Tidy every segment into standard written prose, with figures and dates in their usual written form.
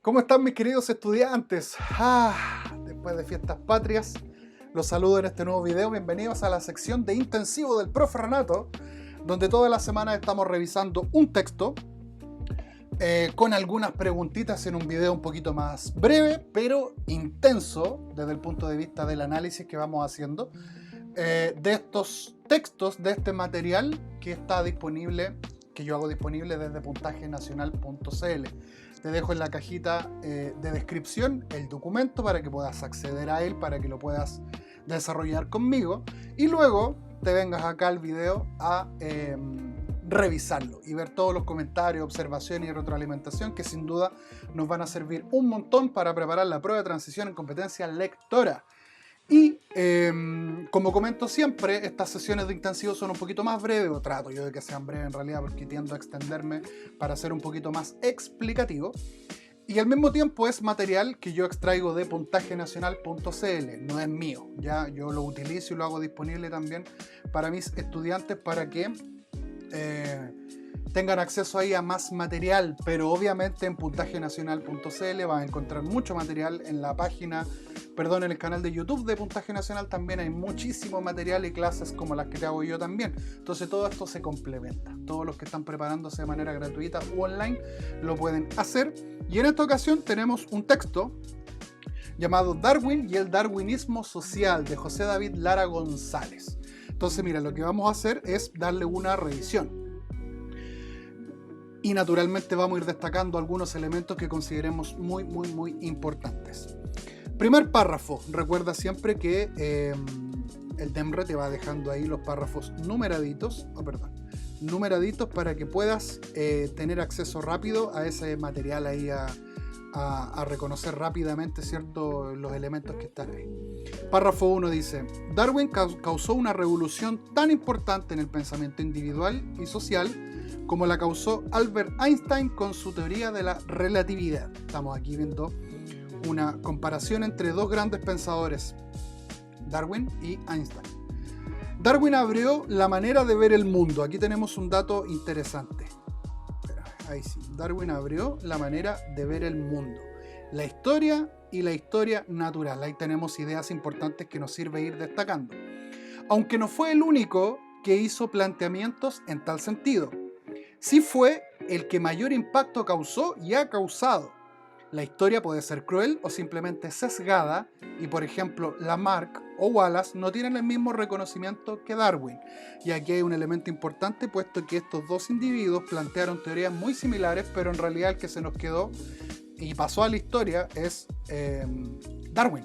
¿Cómo están mis queridos estudiantes? Después de fiestas patrias, los saludo en este nuevo video. Bienvenidos a la sección de intensivo del profe Renato, donde todas las semanas estamos revisando un texto con algunas preguntitas en un video un poquito más breve, pero intenso desde el punto de vista del análisis que vamos haciendo de estos textos, de este material que está disponible, que yo hago disponible desde puntajenacional.cl. Te dejo en la cajita de descripción el documento para que puedas acceder a él, para que lo puedas desarrollar conmigo y luego te vengas acá al video a revisarlo y ver todos los comentarios, observaciones y retroalimentación que sin duda nos van a servir un montón para preparar la prueba de transición en competencia lectora. Y como comento siempre, estas sesiones de intensivo son un poquito más breves, o trato yo de que sean breves en realidad porque tiendo a extenderme para ser un poquito más explicativo. Y al mismo tiempo es material que yo extraigo de puntajenacional.cl, no es mío, ya yo lo utilizo y lo hago disponible también para mis estudiantes para que tengan acceso ahí a más material, pero obviamente en puntajenacional.cl van a encontrar mucho material en la página, en el canal de YouTube de Puntaje Nacional también hay muchísimo material y clases como las que te hago yo también. Entonces todo esto se complementa. Todos los que están preparándose de manera gratuita u online lo pueden hacer. Y en esta ocasión tenemos un texto llamado Darwin y el darwinismo social de José David Lara González. Entonces mira, lo que vamos a hacer es darle una revisión. Y naturalmente vamos a ir destacando algunos elementos que consideremos muy importantes. Primer párrafo, recuerda siempre que el DEMRE te va dejando ahí los párrafos numeraditos para que puedas tener acceso rápido a ese material ahí a reconocer rápidamente, ¿cierto?, los elementos que están ahí. Párrafo 1 dice: Darwin causó una revolución tan importante en el pensamiento individual y social como la causó Albert Einstein con su teoría de la relatividad. Estamos aquí viendo una comparación entre dos grandes pensadores, Darwin y Einstein. Darwin abrió la manera de ver el mundo. Aquí tenemos un dato interesante. Ahí sí, Darwin abrió la manera de ver el mundo, la historia y la historia natural. Ahí tenemos ideas importantes que nos sirve ir destacando. Aunque no fue el único que hizo planteamientos en tal sentido, sí fue el que mayor impacto causó y ha causado. La historia puede ser cruel o simplemente sesgada y, por ejemplo, Lamarck o Wallace no tienen el mismo reconocimiento que Darwin. Y aquí hay un elemento importante, puesto que estos dos individuos plantearon teorías muy similares, pero en realidad el que se nos quedó y pasó a la historia es Darwin.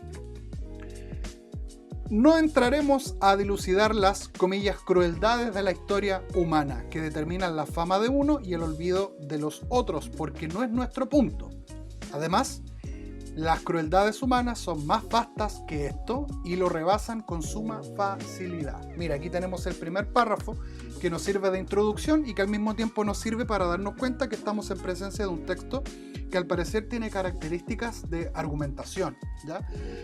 No entraremos a dilucidar las, comillas, crueldades de la historia humana que determinan la fama de uno y el olvido de los otros, porque no es nuestro punto. Además, las crueldades humanas son más vastas que esto y lo rebasan con suma facilidad. Mira, aquí tenemos el primer párrafo que nos sirve de introducción y que al mismo tiempo nos sirve para darnos cuenta que estamos en presencia de un texto que al parecer tiene características de argumentación, ¿ya?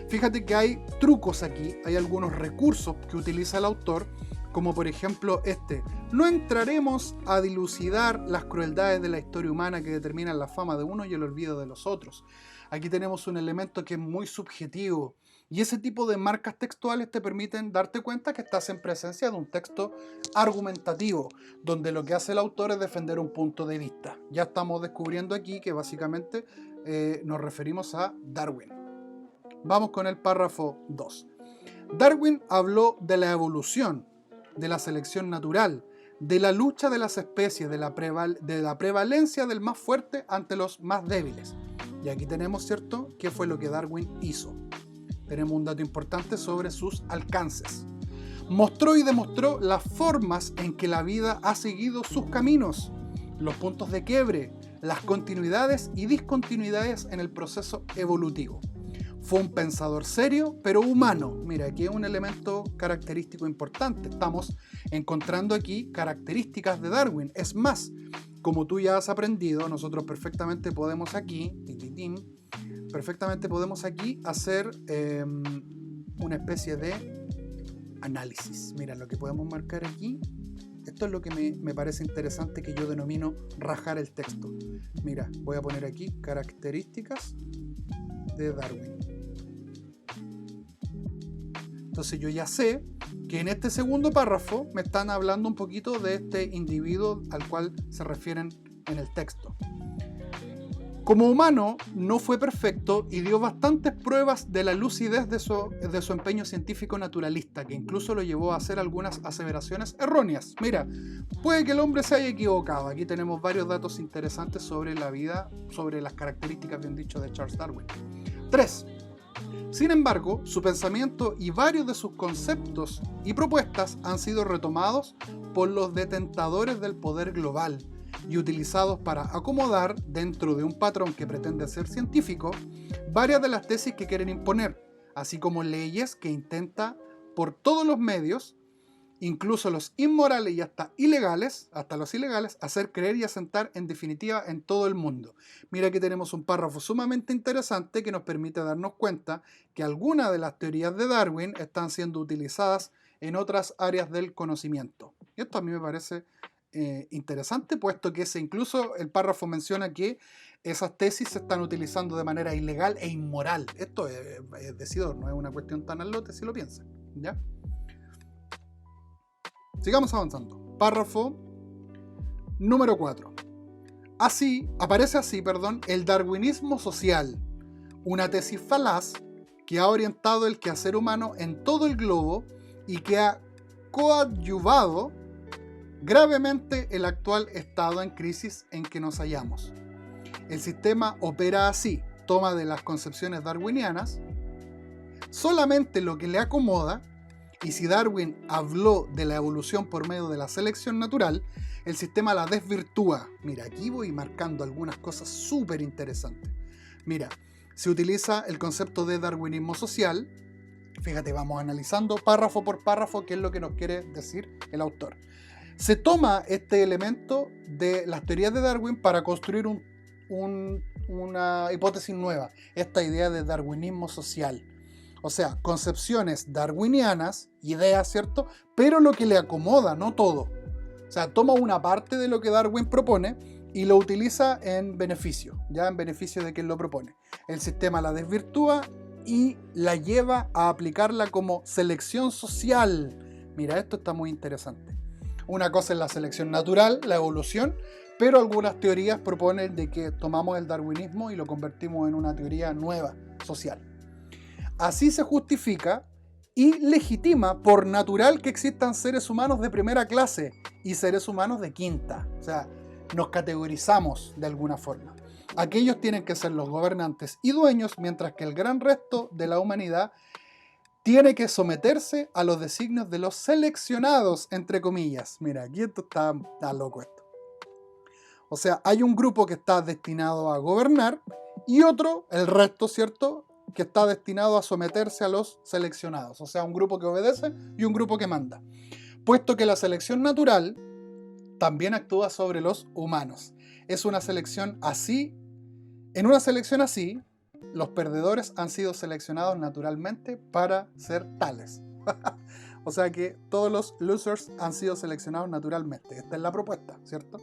Fíjate que hay trucos aquí, hay algunos recursos que utiliza el autor, como por ejemplo este: no entraremos a dilucidar las crueldades de la historia humana que determinan la fama de uno y el olvido de los otros. Aquí tenemos un elemento que es muy subjetivo y ese tipo de marcas textuales te permiten darte cuenta que estás en presencia de un texto argumentativo, donde lo que hace el autor es defender un punto de vista. Ya estamos descubriendo aquí que básicamente nos referimos a Darwin. Vamos con el párrafo 2. Darwin habló de la evolución, de la selección natural, de la lucha de las especies, de la prevalencia del más fuerte ante los más débiles. Y aquí tenemos, ¿cierto?, qué fue lo que Darwin hizo. Tenemos un dato importante sobre sus alcances. Mostró y demostró las formas en que la vida ha seguido sus caminos, los puntos de quiebre, las continuidades y discontinuidades en el proceso evolutivo. Fue un pensador serio, pero humano. Mira, aquí es un elemento característico importante. Estamos encontrando aquí características de Darwin. Es más, como tú ya has aprendido, nosotros perfectamente podemos aquí, hacer una especie de análisis. Mira, lo que podemos marcar aquí Esto es lo que me parece interesante, que yo denomino rajar el texto. Mira, voy a poner aquí características de Darwin. Entonces yo ya sé que en este segundo párrafo me están hablando un poquito de este individuo al cual se refieren en el texto. Como humano no fue perfecto y dio bastantes pruebas de la lucidez de su empeño científico naturalista, que incluso lo llevó a hacer algunas aseveraciones erróneas. Mira, puede que el hombre se haya equivocado. Aquí tenemos varios datos interesantes sobre la vida, sobre las características, bien dicho, de Charles Darwin. 3. Sin embargo, su pensamiento y varios de sus conceptos y propuestas han sido retomados por los detentadores del poder global y utilizados para acomodar, dentro de un patrón que pretende ser científico, varias de las tesis que quieren imponer, así como leyes que intenta por todos los medios, incluso los inmorales y hasta los ilegales, hacer creer y asentar en definitiva en todo el mundo. Mira, aquí tenemos un párrafo sumamente interesante que nos permite darnos cuenta que algunas de las teorías de Darwin están siendo utilizadas en otras áreas del conocimiento. Y esto a mí me parece interesante, puesto que incluso el párrafo menciona que esas tesis se están utilizando de manera ilegal e inmoral. Esto es decidor, no es una cuestión tan al lote si lo piensan, ¿ya? Sigamos avanzando. Párrafo número 4. Aparece así, el darwinismo social, una tesis falaz que ha orientado el quehacer humano en todo el globo y que ha coadyuvado gravemente el actual estado en crisis en que nos hallamos. El sistema opera así, toma de las concepciones darwinianas solamente lo que le acomoda, y si Darwin habló de la evolución por medio de la selección natural, el sistema la desvirtúa. Mira, aquí voy marcando algunas cosas súper interesantes. Mira, se utiliza el concepto de darwinismo social. Fíjate, vamos analizando párrafo por párrafo qué es lo que nos quiere decir el autor. Se toma este elemento de las teorías de Darwin para construir una hipótesis nueva, esta idea de darwinismo social. O sea, concepciones darwinianas, ideas, ¿cierto? Pero lo que le acomoda, no todo. O sea, toma una parte de lo que Darwin propone y lo utiliza en beneficio, ya en beneficio de quien lo propone. El sistema la desvirtúa y la lleva a aplicarla como selección social. Mira, esto está muy interesante. Una cosa es la selección natural, la evolución, pero algunas teorías proponen de que tomamos el darwinismo y lo convertimos en una teoría nueva, social. Así se justifica y legitima por natural que existan seres humanos de primera clase y seres humanos de quinta. O sea, nos categorizamos de alguna forma. Aquellos tienen que ser los gobernantes y dueños, mientras que el gran resto de la humanidad tiene que someterse a los designios de los seleccionados, entre comillas. Mira, aquí esto está loco esto. O sea, hay un grupo que está destinado a gobernar y otro, el resto, ¿cierto?, que está destinado a someterse a los seleccionados. O sea, un grupo que obedece y un grupo que manda. Puesto que la selección natural también actúa sobre los humanos. Es una selección así. En una selección así, los perdedores han sido seleccionados naturalmente para ser tales. O sea que todos los losers han sido seleccionados naturalmente. Esta es la propuesta, ¿cierto?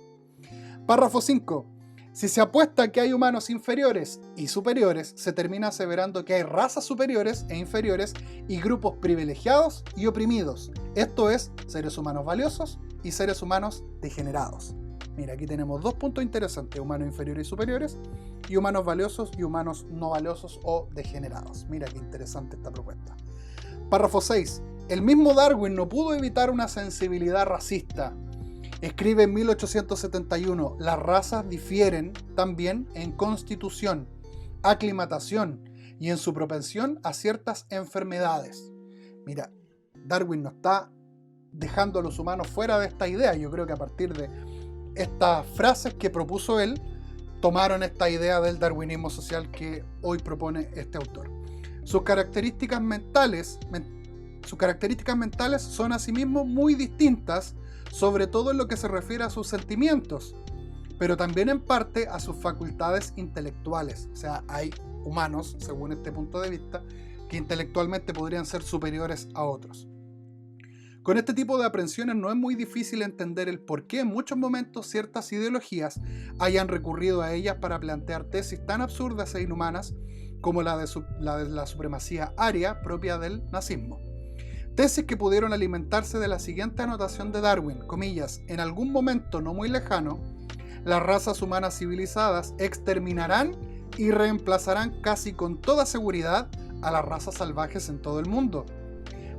Párrafo 5. Si se apuesta que hay humanos inferiores y superiores, se termina aseverando que hay razas superiores e inferiores y grupos privilegiados y oprimidos. Esto es, seres humanos valiosos y seres humanos degenerados. Mira, aquí tenemos dos puntos interesantes: humanos inferiores y superiores, y humanos valiosos y humanos no valiosos o degenerados. Mira qué interesante esta propuesta. Párrafo 6. El mismo Darwin no pudo evitar una sensibilidad racista. Escribe en 1871, las razas difieren también en constitución, aclimatación y en su propensión a ciertas enfermedades. Mira, Darwin no está dejando a los humanos fuera de esta idea. Yo creo que a partir de estas frases que propuso él, tomaron esta idea del darwinismo social que hoy propone este autor. Sus características mentales son asimismo muy distintas, sobre todo en lo que se refiere a sus sentimientos, pero también en parte a sus facultades intelectuales. O sea, hay humanos, según este punto de vista, que intelectualmente podrían ser superiores a otros. Con este tipo de aprensiones no es muy difícil entender el por qué en muchos momentos ciertas ideologías hayan recurrido a ellas para plantear tesis tan absurdas e inhumanas como la de la supremacía aria propia del nazismo. Tesis que pudieron alimentarse de la siguiente anotación de Darwin, comillas, en algún momento no muy lejano, las razas humanas civilizadas exterminarán y reemplazarán casi con toda seguridad a las razas salvajes en todo el mundo.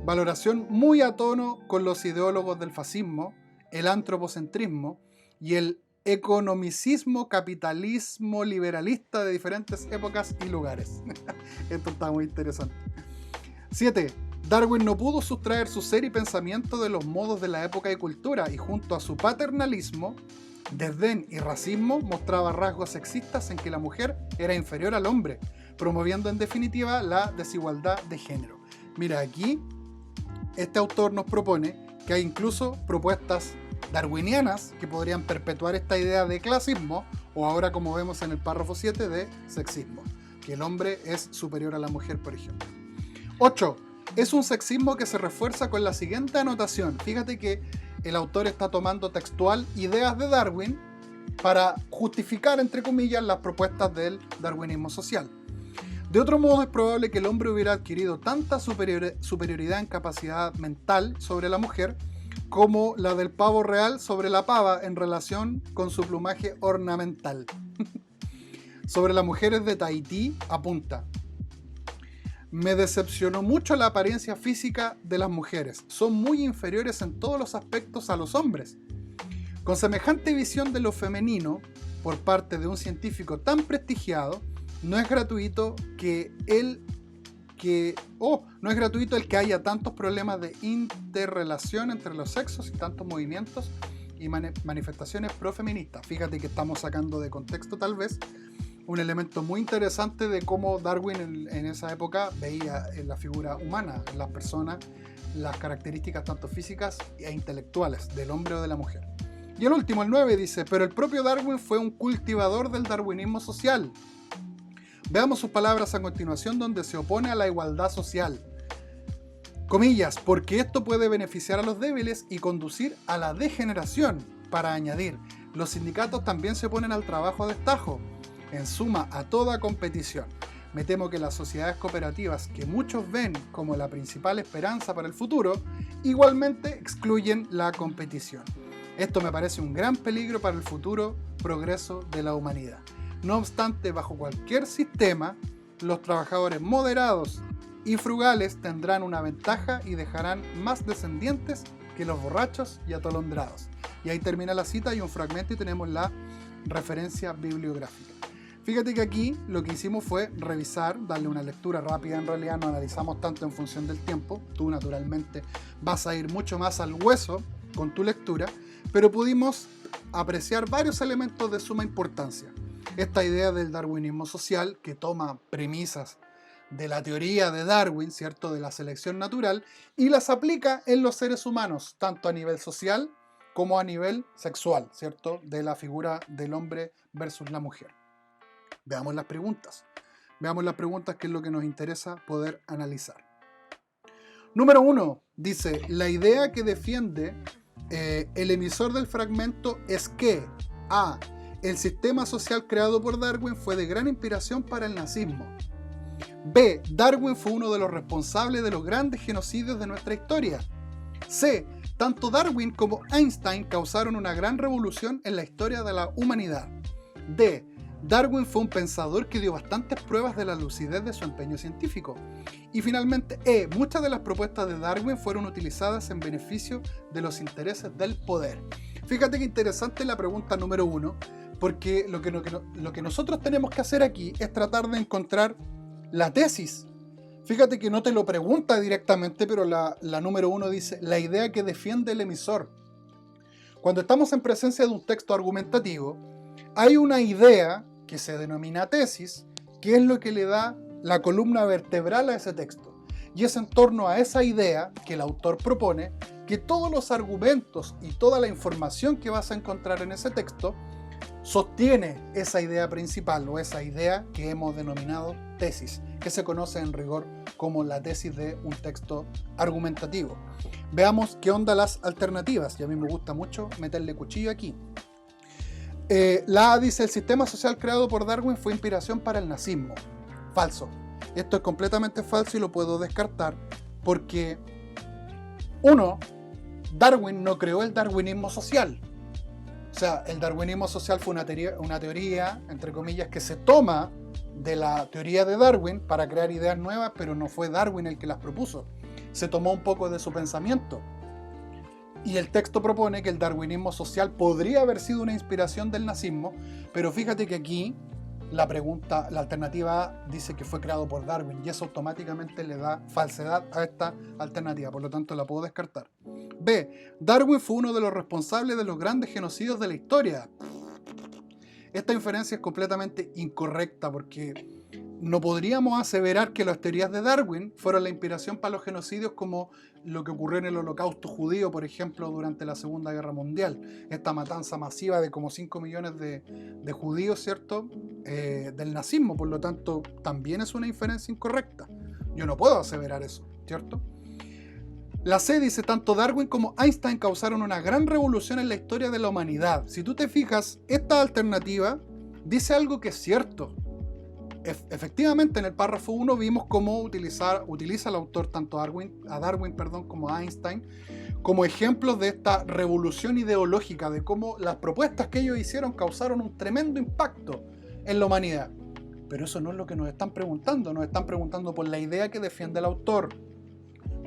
Valoración muy a tono con los ideólogos del fascismo, el antropocentrismo y el economicismo, capitalismo liberalista de diferentes épocas y lugares. Esto está muy interesante. 7. Darwin no pudo sustraer su ser y pensamiento de los modos de la época y cultura, y junto a su paternalismo, desdén y racismo mostraba rasgos sexistas en que la mujer era inferior al hombre, promoviendo en definitiva la desigualdad de género. Mira, aquí este autor nos propone que hay incluso propuestas darwinianas que podrían perpetuar esta idea de clasismo, o ahora, como vemos en el párrafo 7, de sexismo, que el hombre es superior a la mujer, por ejemplo. 8. Es un sexismo que se refuerza con la siguiente anotación. Fíjate que el autor está tomando textual ideas de Darwin para justificar, entre comillas, las propuestas del darwinismo social. De otro modo, es probable que el hombre hubiera adquirido tanta superioridad en capacidad mental sobre la mujer como la del pavo real sobre la pava en relación con su plumaje ornamental. Sobre las mujeres de Tahití apunta: me decepcionó mucho la apariencia física de las mujeres. Son muy inferiores en todos los aspectos a los hombres. Con semejante visión de lo femenino por parte de un científico tan prestigiado, no es gratuito el que haya tantos problemas de interrelación entre los sexos y tantos movimientos y manifestaciones profeministas. Fíjate que estamos sacando de contexto tal vez un elemento muy interesante de cómo Darwin en esa época veía en la figura humana, en las personas, las características tanto físicas e intelectuales del hombre o de la mujer. Y el último, el 9, dice: pero el propio Darwin fue un cultivador del darwinismo social. Veamos sus palabras a continuación, donde se opone a la igualdad social. Comillas, porque esto puede beneficiar a los débiles y conducir a la degeneración. Para añadir, los sindicatos también se oponen al trabajo a destajo, en suma a toda competición. Me temo que las sociedades cooperativas, que muchos ven como la principal esperanza para el futuro, igualmente excluyen la competición. Esto me parece un gran peligro para el futuro progreso de la humanidad. No obstante, bajo cualquier sistema, los trabajadores moderados y frugales tendrán una ventaja y dejarán más descendientes que los borrachos y atolondrados. Y ahí termina la cita y un fragmento y tenemos la referencia bibliográfica. Fíjate que aquí lo que hicimos fue revisar, darle una lectura rápida. En realidad no analizamos tanto en función del tiempo. Tú naturalmente vas a ir mucho más al hueso con tu lectura, pero pudimos apreciar varios elementos de suma importancia. Esta idea del darwinismo social, que toma premisas de la teoría de Darwin, ¿cierto?, de la selección natural, y las aplica en los seres humanos, tanto a nivel social como a nivel sexual, ¿cierto?, de la figura del hombre versus la mujer. Veamos las preguntas. Veamos las preguntas, que es lo que nos interesa poder analizar. Número 1, dice: la idea que defiende el emisor del fragmento es que A. El sistema social creado por Darwin fue de gran inspiración para el nazismo. B. Darwin fue uno de los responsables de los grandes genocidios de nuestra historia. C. Tanto Darwin como Einstein causaron una gran revolución en la historia de la humanidad. D. Darwin fue un pensador que dio bastantes pruebas de la lucidez de su empeño científico. Y finalmente, E. Muchas de las propuestas de Darwin fueron utilizadas en beneficio de los intereses del poder. Fíjate que interesante la pregunta número 1, porque lo que nosotros tenemos que hacer aquí es tratar de encontrar la tesis. Fíjate que no te lo pregunta directamente, pero la número 1 dice: la idea que defiende el emisor. Cuando estamos en presencia de un texto argumentativo, hay una idea que se denomina tesis, que es lo que le da la columna vertebral a ese texto. Y es en torno a esa idea que el autor propone que todos los argumentos y toda la información que vas a encontrar en ese texto sostiene esa idea principal, o esa idea que hemos denominado tesis, que se conoce en rigor como la tesis de un texto argumentativo. Veamos qué onda las alternativas, y a mí me gusta mucho meterle cuchillo aquí. La A dice, el sistema social creado por Darwin fue inspiración para el nazismo. Falso. Esto es completamente falso y lo puedo descartar porque, uno, Darwin no creó el darwinismo social. O sea, el darwinismo social fue una teoría, entre comillas, que se toma de la teoría de Darwin para crear ideas nuevas, pero no fue Darwin el que las propuso. Se tomó un poco de su pensamiento. Y el texto propone que el darwinismo social podría haber sido una inspiración del nazismo, pero fíjate que aquí la alternativa A dice que fue creado por Darwin y eso automáticamente le da falsedad a esta alternativa, por lo tanto la puedo descartar. B. Darwin fue uno de los responsables de los grandes genocidios de la historia. Esta inferencia es completamente incorrecta porque no podríamos aseverar que las teorías de Darwin fueron la inspiración para los genocidios como lo que ocurrió en el Holocausto judío, por ejemplo, durante la Segunda Guerra Mundial. Esta matanza masiva de como 5 millones de judíos, ¿cierto? Del nazismo, por lo tanto, también es una inferencia incorrecta. Yo no puedo aseverar eso, ¿cierto? La C dice, tanto Darwin como Einstein causaron una gran revolución en la historia de la humanidad. Si tú te fijas, esta alternativa dice algo que es cierto. Efectivamente, en el párrafo 1 vimos cómo utiliza el autor tanto a Darwin como a Einstein como ejemplos de esta revolución ideológica, de cómo las propuestas que ellos hicieron causaron un tremendo impacto en la humanidad. Pero eso no es lo que nos están preguntando por la idea que defiende el autor.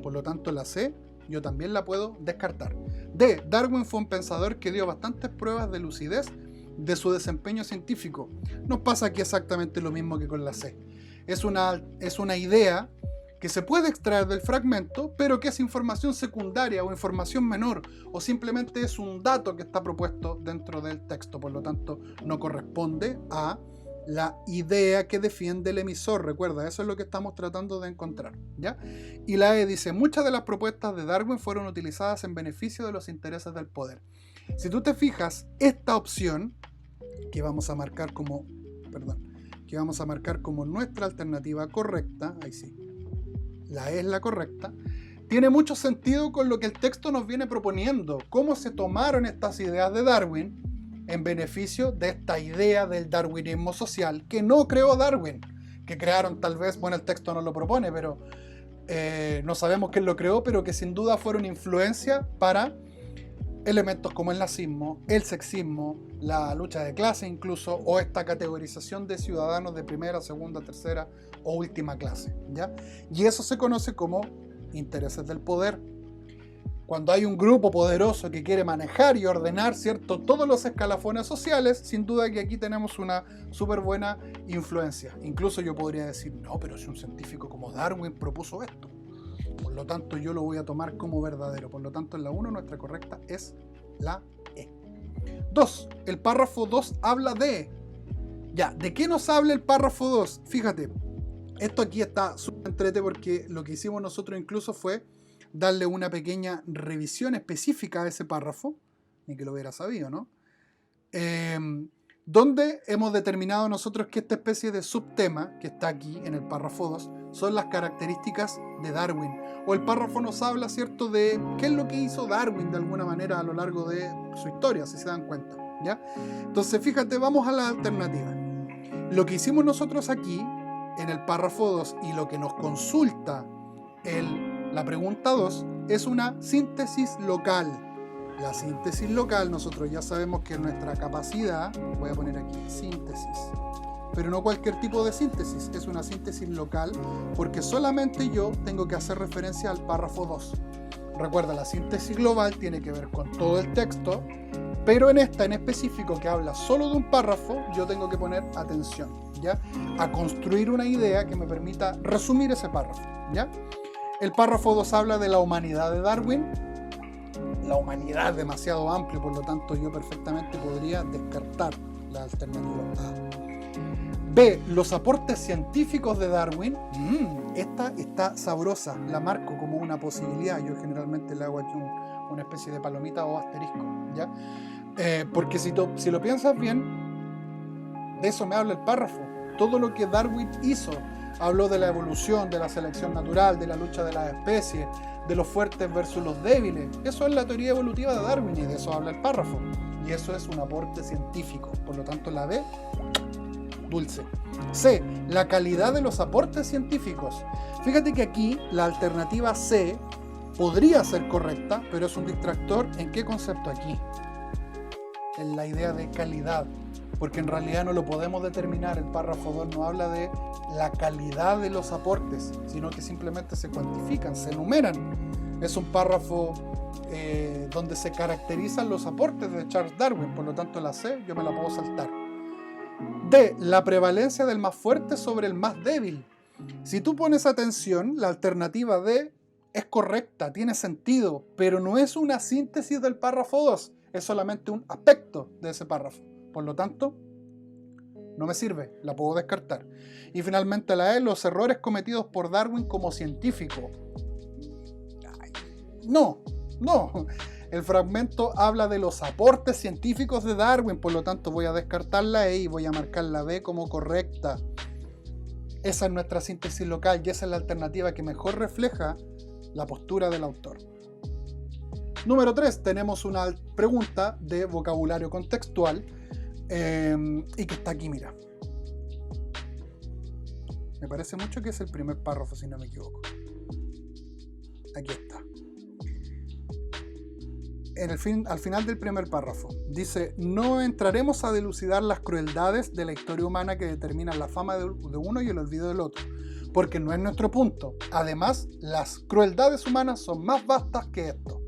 Por lo tanto, la C yo también la puedo descartar. D. Darwin fue un pensador que dio bastantes pruebas de lucidez de su desempeño científico. Nos pasa aquí exactamente lo mismo que con la C. Es una idea que se puede extraer del fragmento, pero que es información secundaria o información menor, o simplemente es un dato que está propuesto dentro del texto, por lo tanto no corresponde a la idea que defiende el emisor. Recuerda, eso es lo que estamos tratando de encontrar, ¿ya? Y la E dice, muchas de las propuestas de Darwin fueron utilizadas en beneficio de los intereses del poder. Si tú te fijas, esta opción que vamos a marcar como nuestra alternativa correcta, ahí sí, la E es la correcta, tiene mucho sentido con lo que el texto nos viene proponiendo, cómo se tomaron estas ideas de Darwin en beneficio de esta idea del darwinismo social que no creó Darwin, que crearon tal vez, bueno, el texto no lo propone, pero no sabemos quién lo creó, pero que sin duda fueron influencia para elementos como el nazismo, el sexismo, la lucha de clase incluso, o esta categorización de ciudadanos de primera, segunda, tercera o última clase, ¿ya? Y eso se conoce como intereses del poder. Cuando hay un grupo poderoso que quiere manejar y ordenar, ¿cierto?, todos los escalafones sociales, sin duda que aquí tenemos una súper buena influencia. Incluso yo podría decir, no, pero si un científico como Darwin propuso esto, por lo tanto yo lo voy a tomar como verdadero. Por lo tanto, en la 1 nuestra correcta es la E. 2. El párrafo 2 habla de... Ya, ¿de qué nos habla el párrafo 2? Fíjate, esto aquí está súper entrete porque lo que hicimos nosotros incluso fue darle una pequeña revisión específica a ese párrafo, ni que lo hubiera sabido, ¿no? Donde hemos determinado nosotros que esta especie de subtema que está aquí en el párrafo 2 son las características de Darwin. O el párrafo nos habla, ¿cierto?, de qué es lo que hizo Darwin de alguna manera a lo largo de su historia, si se dan cuenta, ¿ya? Entonces, fíjate, vamos a la alternativa. Lo que hicimos nosotros aquí en el párrafo 2 y lo que nos consulta la pregunta 2 es una síntesis local. La síntesis local, nosotros ya sabemos que nuestra capacidad, voy a poner aquí síntesis, pero no cualquier tipo de síntesis, es una síntesis local porque solamente yo tengo que hacer referencia al párrafo 2. Recuerda, la síntesis global tiene que ver con todo el texto, pero en esta en específico que habla solo de un párrafo, yo tengo que poner atención, ¿ya?, a construir una idea que me permita resumir ese párrafo, ¿ya? El párrafo 2 habla de la humanidad de Darwin. La humanidad es demasiado amplio, por lo tanto yo perfectamente podría descartar la alternativa A. B. Los aportes científicos de Darwin. Esta está sabrosa, la marco como una posibilidad. Yo generalmente le hago aquí una especie de palomita o asterisco, ¿ya? Porque si lo piensas bien, de eso me habla el párrafo. Todo lo que Darwin hizo. Habló de la evolución, de la selección natural, de la lucha de las especies, de los fuertes versus los débiles. Eso es la teoría evolutiva de Darwin y de eso habla el párrafo. Y eso es un aporte científico. Por lo tanto, la B, dulce. C, la calidad de los aportes científicos. Fíjate que aquí la alternativa C podría ser correcta, pero es un distractor. ¿En qué concepto aquí? En la idea de calidad. Porque en realidad no lo podemos determinar. El párrafo 2 no habla de la calidad de los aportes, sino que simplemente se cuantifican, se enumeran. Es un párrafo donde se caracterizan los aportes de Charles Darwin, por lo tanto la C yo me la puedo saltar. D, la prevalencia del más fuerte sobre el más débil. Si tú pones atención, la alternativa D es correcta, tiene sentido, pero no es una síntesis del párrafo 2, es solamente un aspecto de ese párrafo. Por lo tanto, no me sirve, la puedo descartar. Y finalmente la E, los errores cometidos por Darwin como científico. No. El fragmento habla de los aportes científicos de Darwin, por lo tanto voy a descartar la E y voy a marcar la B como correcta. Esa es nuestra síntesis local y esa es la alternativa que mejor refleja la postura del autor. Número 3, tenemos una pregunta de vocabulario contextual y que está aquí, mira. Me parece mucho que es el primer párrafo, si no me equivoco. Aquí está. Al final del primer párrafo dice: no entraremos a dilucidar las crueldades de la historia humana que determinan la fama de uno y el olvido del otro, porque no es nuestro punto. Además, las crueldades humanas son más vastas que esto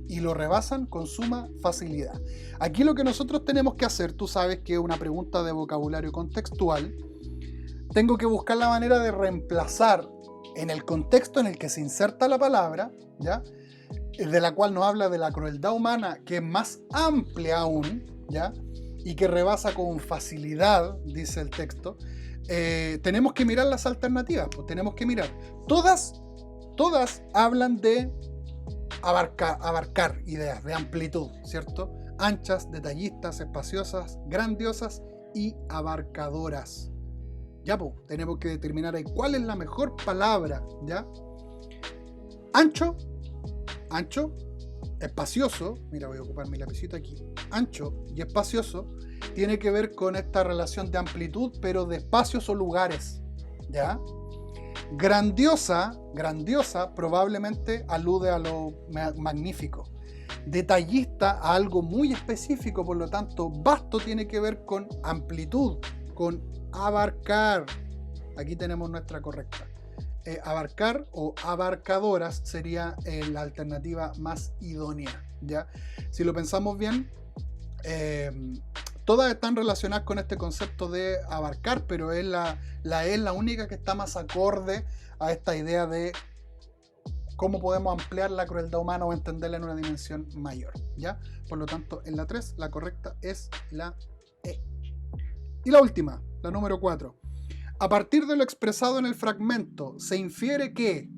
y lo rebasan con suma facilidad. Aquí lo que nosotros tenemos que hacer, tú sabes que es una pregunta de vocabulario contextual, tengo que buscar la manera de reemplazar en el contexto en el que se inserta la palabra, ¿ya?, de la cual nos habla de la crueldad humana, que es más amplia aún, ¿ya?, y que rebasa con facilidad, dice el texto. Tenemos que mirar las alternativas, pues tenemos que mirar. Todas hablan de abarcar ideas, de amplitud, ¿cierto? Anchas, detallistas, espaciosas, grandiosas y abarcadoras. Ya, pues, tenemos que determinar ahí cuál es la mejor palabra, ¿ya? Ancho, espacioso, mira, voy a ocupar mi lapicito aquí. Ancho y espacioso tiene que ver con esta relación de amplitud, pero de espacios o lugares, ¿ya? Grandiosa probablemente alude a lo magnífico. Detallista a algo muy específico, por lo tanto, vasto tiene que ver con amplitud, con abarcar. Aquí tenemos nuestra correcta. Abarcar o abarcadoras sería la alternativa más idónea, ¿ya? Si lo pensamos bien, todas están relacionadas con este concepto de abarcar, pero es la única que está más acorde a esta idea de cómo podemos ampliar la crueldad humana o entenderla en una dimensión mayor, ¿ya? Por lo tanto, en la 3, la correcta es la E. Y la última, la número 4. A partir de lo expresado en el fragmento, se infiere que...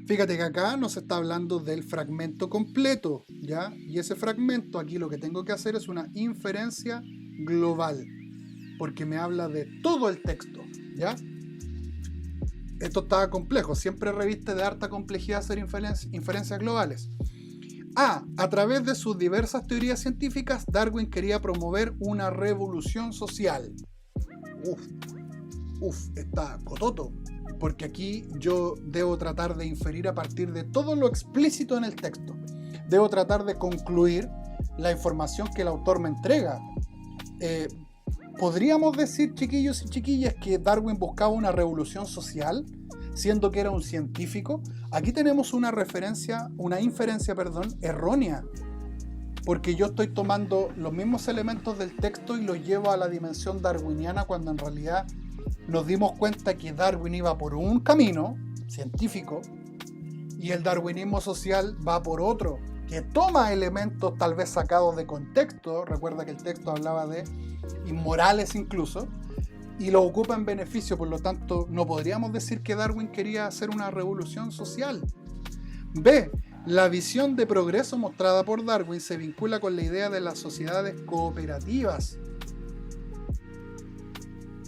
Fíjate que acá nos está hablando del fragmento completo, ¿ya? Y ese fragmento, aquí lo que tengo que hacer es una inferencia global, porque me habla de todo el texto, ¿ya? Esto está complejo, siempre reviste de harta complejidad hacer inferencias globales. A través de sus diversas teorías científicas, Darwin quería promover una revolución social. Está cototo, porque aquí yo debo tratar de inferir a partir de todo lo explícito en el texto. Debo tratar de concluir la información que el autor me entrega. ¿Podríamos decir, chiquillos y chiquillas, que Darwin buscaba una revolución social, siendo que era un científico? Aquí tenemos una inferencia errónea, porque yo estoy tomando los mismos elementos del texto y los llevo a la dimensión darwiniana, cuando en realidad nos dimos cuenta que Darwin iba por un camino científico y el darwinismo social va por otro, que toma elementos tal vez sacados de contexto. Recuerda que el texto hablaba de inmorales incluso, y lo ocupa en beneficio. Por lo tanto, no podríamos decir que Darwin quería hacer una revolución social. B. La visión de progreso mostrada por Darwin se vincula con la idea de las sociedades cooperativas.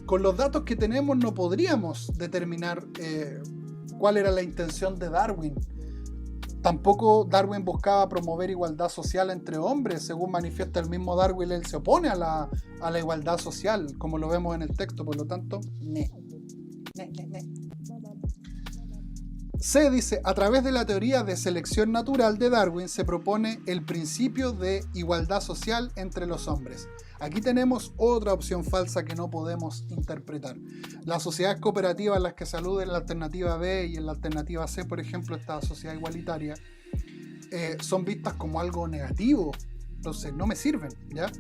Con los datos que tenemos no podríamos determinar cuál era la intención de Darwin. Tampoco Darwin buscaba promover igualdad social entre hombres. Según manifiesta el mismo Darwin, él se opone a la igualdad social, como lo vemos en el texto. Por lo tanto, ne. C dice, a través de la teoría de selección natural de Darwin se propone el principio de igualdad social entre los hombres. Aquí tenemos otra opción falsa que no podemos interpretar. Las sociedades cooperativas en las que se alude en la alternativa B y en la alternativa C, por ejemplo, esta sociedad igualitaria, son vistas como algo negativo. Entonces, no me sirven, ¿ya?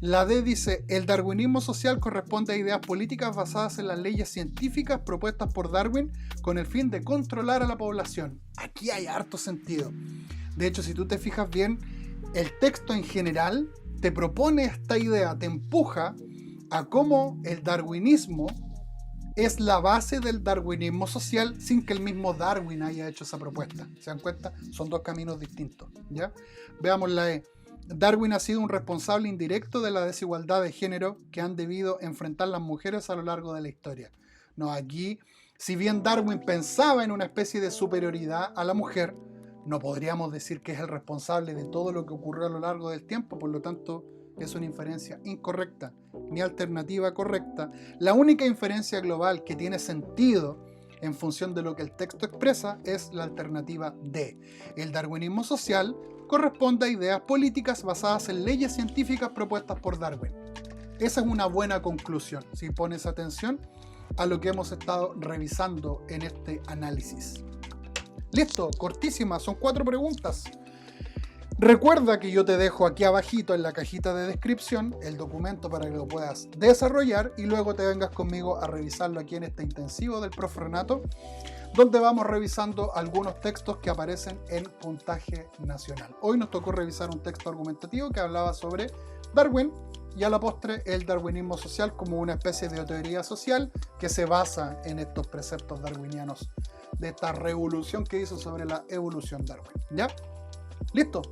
La D dice, el darwinismo social corresponde a ideas políticas basadas en las leyes científicas propuestas por Darwin con el fin de controlar a la población. Aquí hay harto sentido. De hecho, si tú te fijas bien, el texto en general te propone esta idea, te empuja a cómo el darwinismo es la base del darwinismo social sin que el mismo Darwin haya hecho esa propuesta. ¿Se dan cuenta? Son dos caminos distintos, ¿ya? Veamos la E. Darwin ha sido un responsable indirecto de la desigualdad de género que han debido enfrentar las mujeres a lo largo de la historia. No, aquí, si bien Darwin pensaba en una especie de superioridad a la mujer, no podríamos decir que es el responsable de todo lo que ocurrió a lo largo del tiempo, por lo tanto, es una inferencia incorrecta, ni alternativa correcta. La única inferencia global que tiene sentido en función de lo que el texto expresa es la alternativa D. El darwinismo social corresponde a ideas políticas basadas en leyes científicas propuestas por Darwin. Esa es una buena conclusión, si pones atención a lo que hemos estado revisando en este análisis. Listo, cortísima, son 4 preguntas. Recuerda que yo te dejo aquí abajito en la cajita de descripción el documento para que lo puedas desarrollar y luego te vengas conmigo a revisarlo aquí en este intensivo del profe Renato, donde vamos revisando algunos textos que aparecen en puntaje nacional. Hoy nos tocó revisar un texto argumentativo que hablaba sobre Darwin y a la postre el darwinismo social como una especie de teoría social que se basa en estos preceptos darwinianos de esta revolución que hizo sobre la evolución Darwin. ¿Ya? Listo.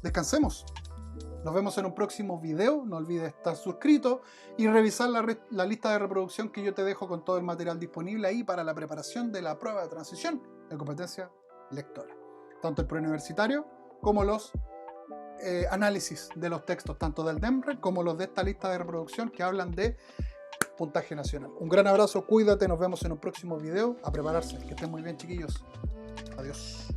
Descansemos. Nos vemos en un próximo video. No olvides estar suscrito y revisar la lista de reproducción que yo te dejo con todo el material disponible ahí para la preparación de la prueba de transición de competencia lectora. Tanto el preuniversitario como los análisis de los textos, tanto del DEMRE como los de esta lista de reproducción que hablan de puntaje nacional. Un gran abrazo, cuídate, nos vemos en un próximo video. A prepararse. Que estén muy bien, chiquillos. Adiós.